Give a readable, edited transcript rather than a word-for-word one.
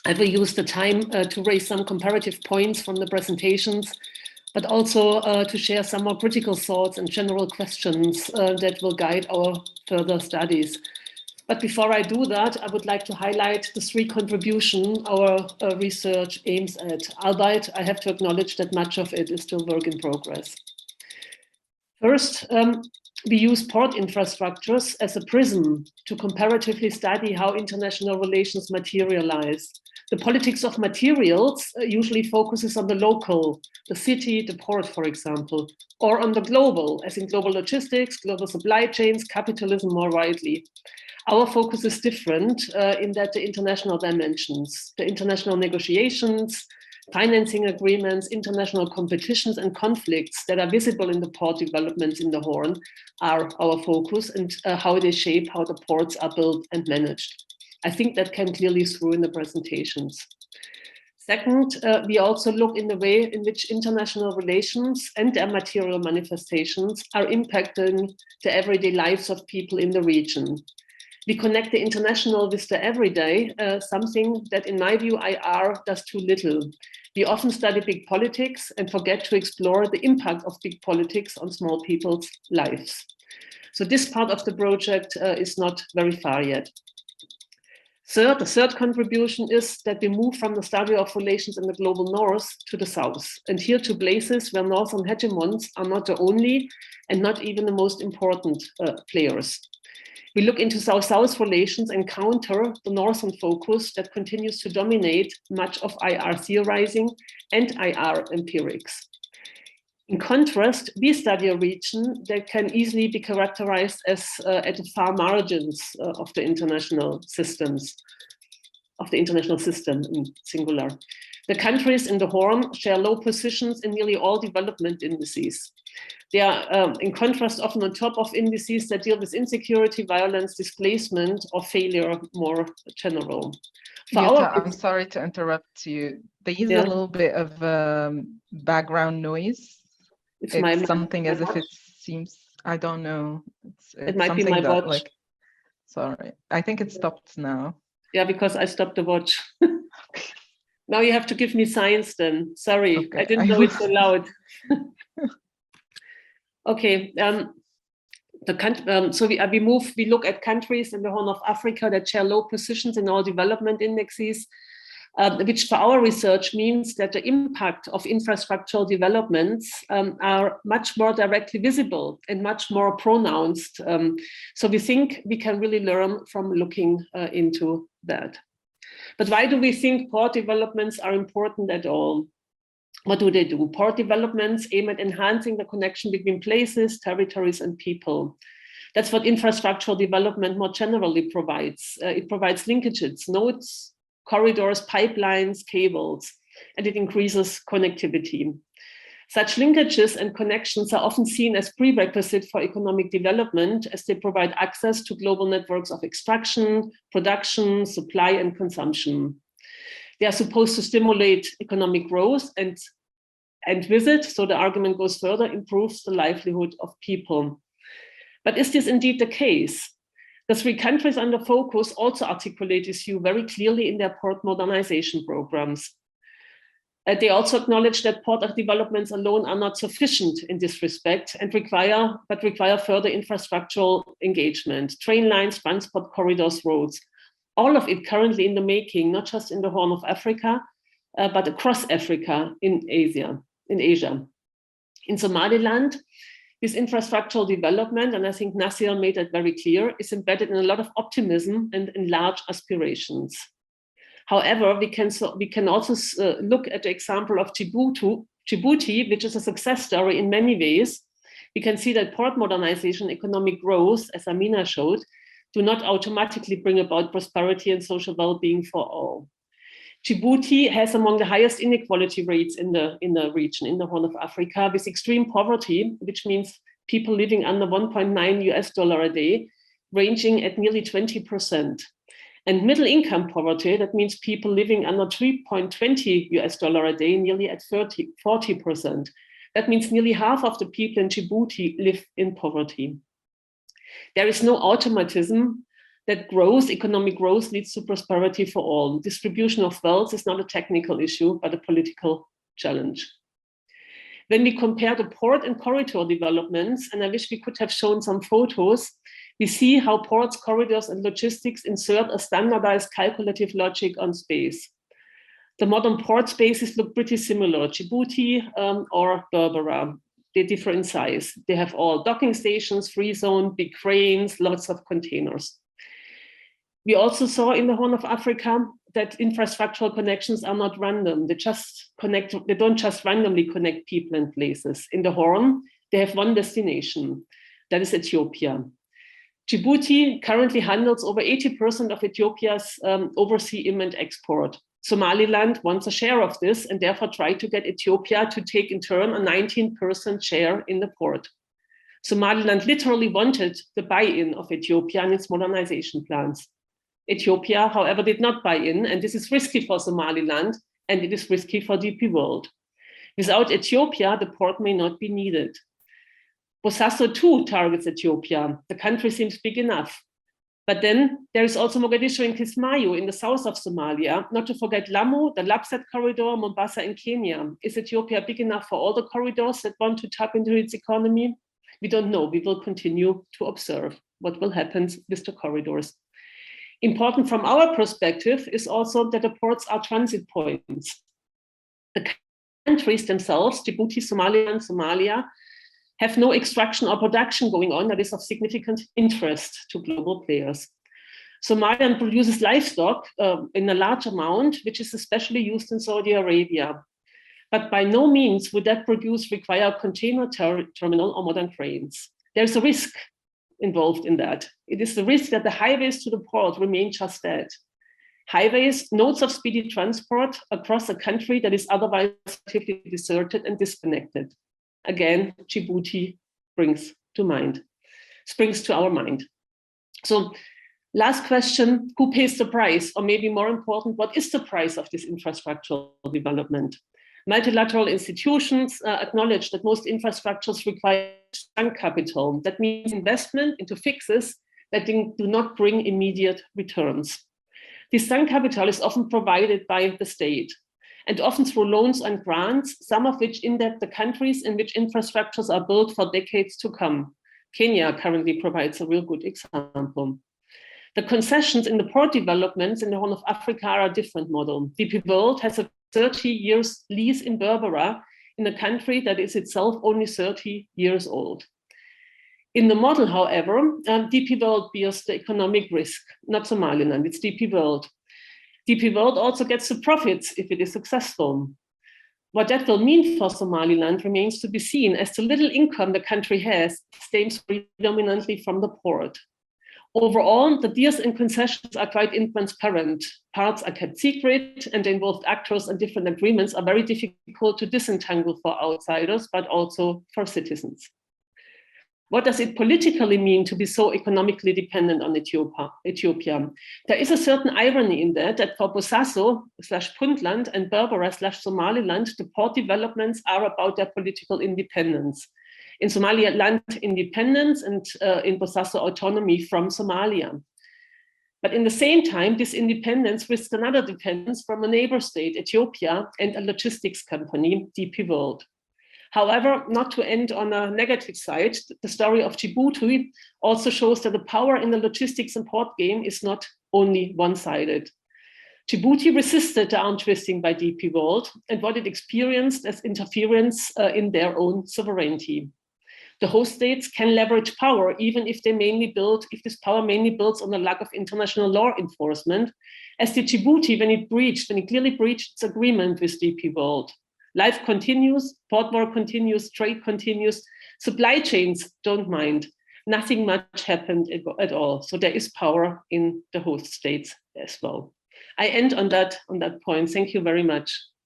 I will use the time to raise some comparative points from the presentations, but also to share some more critical thoughts and general questions that will guide our further studies. But before I do that, I would like to highlight the three contributions our research aims at, albeit I have to acknowledge that much of it is still work in progress. First, we use port infrastructures as a prism to comparatively study how international relations materialize. The politics of materials usually focuses on the local, the city, the port, for example, or on the global, as in global logistics, global supply chains, capitalism more widely. Our focus is different in that the international dimensions, the international negotiations, financing agreements, international competitions and conflicts that are visible in the port developments in the Horn are our focus, and how they shape how the ports are built and managed. I think that came clearly through in the presentations. Second, we also look in the way in which international relations and their material manifestations are impacting the everyday lives of people in the region. We connect the international with the everyday, something that in my view IR does too little. We often study big politics and forget to explore the impact of big politics on small people's lives. So this part of the project is not very far yet. The third contribution is that we move from the study of relations in the global north to the south, and here to places where northern hegemons are not the only and not even the most important players. We look into South-South relations and counter the northern focus that continues to dominate much of IR theorizing and IR empirics. In contrast, we study a region that can easily be characterized as at the far margins of the international systems, of the international system in singular. The countries in the Horn share low positions in nearly all development indices. They are, in contrast, often on top of indices that deal with insecurity, violence, displacement, or failure more general. Jutta, I'm sorry to interrupt you. There is a little bit of background noise. It's something as if it seems, I don't know. It might be my watch. Like, sorry, I think it stopped now. Yeah, because I stopped the watch. Now you have to give me signs then. Sorry, okay, I didn't know it's so loud. Okay, so we look at countries in the Horn of Africa that share low positions in all development indexes, which for our research means that the impact of infrastructural developments are much more directly visible and much more pronounced. So we think we can really learn from looking into that. But why do we think port developments are important at all? What do they do? Port developments aim at enhancing the connection between places, territories, and people. That's what infrastructural development more generally provides. It provides linkages, nodes, corridors, pipelines, cables, and it increases connectivity. Such linkages and connections are often seen as prerequisite for economic development, as they provide access to global networks of extraction, production, supply, and consumption. They are supposed to stimulate economic growth and with it, so the argument goes further, improves the livelihood of people. But is this indeed the case? The three countries under focus also articulate this view very clearly in their port modernization programs. They also acknowledge that port developments alone are not sufficient in this respect and require further infrastructural engagement, train lines, transport corridors, roads. All of it currently in the making, not just in the Horn of Africa, but across Africa in Asia. In Somaliland, this infrastructural development, and I think Nasir made that very clear, is embedded in a lot of optimism and in large aspirations. However, we can also look at the example of Djibouti, which is a success story in many ways. We can see that port modernization, economic growth, as Amina showed, do not automatically bring about prosperity and social well-being for all. Djibouti has among the highest inequality rates in the region, in the Horn of Africa, with extreme poverty, which means people living under $1.9 a day, ranging at nearly 20%. And middle income poverty, that means people living under $3.20 a day, nearly at 40%. That means nearly half of the people in Djibouti live in poverty. There is no automatism that growth, economic growth, leads to prosperity for all. Distribution of wealth is not a technical issue, but a political challenge. When we compare the port and corridor developments, and I wish we could have shown some photos, we see how ports, corridors, and logistics insert a standardized calculative logic on space. The modern port spaces look pretty similar, Djibouti or Berbera. They differ in size. They have all docking stations, free zone, big cranes, lots of containers. We also saw in the Horn of Africa that infrastructural connections are not random. They don't just randomly connect people and places. In the Horn, they have one destination, that is Ethiopia. Djibouti currently handles over 80% of Ethiopia's overseas import export. Somaliland wants a share of this and therefore tried to get Ethiopia to take in turn a 19% share in the port. Somaliland literally wanted the buy-in of Ethiopia and its modernization plans. Ethiopia, however, did not buy in, and this is risky for Somaliland, and it is risky for DP World. Without Ethiopia, the port may not be needed. Bosaso too targets Ethiopia. The country seems big enough. But then there is also Mogadishu and Kismayo in the south of Somalia, not to forget Lamu, the Lapsat corridor, Mombasa and Kenya. Is Ethiopia big enough for all the corridors that want to tap into its economy? We don't know. We will continue to observe what will happen with the corridors. Important from our perspective is also that the ports are transit points. The countries themselves, Djibouti, Somaliland, Somalia, have no extraction or production going on that is of significant interest to global players. Somaliland produces livestock in a large amount, which is especially used in Saudi Arabia. But by no means would that require a container terminal or modern cranes. There's a risk involved in that. It is the risk that the highways to the port remain just that. Highways, nodes of speedy transport across a country that is otherwise relatively deserted and disconnected. Again, Djibouti springs to our mind. So last question, who pays the price? Or maybe more important, what is the price of this infrastructural development? Multilateral institutions acknowledge that most infrastructures require sunk capital. That means investment into fixes that do not bring immediate returns. This sunk capital is often provided by the state, and often through loans and grants, some of which indebt the countries in which infrastructures are built for decades to come. Kenya currently provides a real good example. The concessions in the port developments in the Horn of Africa are a different model. DP World has a 30 years lease in Berbera in a country that is itself only 30 years old. In the model, however, DP World bears the economic risk, not Somaliland, it's DP World. DP World also gets the profits if it is successful. What that will mean for Somaliland remains to be seen, as the little income the country has stems predominantly from the port. Overall, the deals and concessions are quite intransparent. Parts are kept secret, and the involved actors and different agreements are very difficult to disentangle for outsiders, but also for citizens. What does it politically mean to be so economically dependent on Ethiopia? There is a certain irony in that for Bosaso/Puntland and Berbera/Somaliland, the port developments are about their political independence. In Somaliland, independence, and in Bosaso, autonomy from Somalia. But in the same time, this independence risks another dependence from a neighbor state, Ethiopia, and a logistics company, DP World. However, not to end on a negative side, the story of Djibouti also shows that the power in the logistics and port game is not only one-sided. Djibouti resisted the arm twisting by DP World and what it experienced as interference in their own sovereignty. The host states can leverage power even if this power mainly builds on the lack of international law enforcement, as did Djibouti when it clearly breached its agreement with DP World. Life continues, port war continues, trade continues, supply chains don't mind. Nothing much happened at all. So there is power in the host states as well. I end on that point. Thank you very much.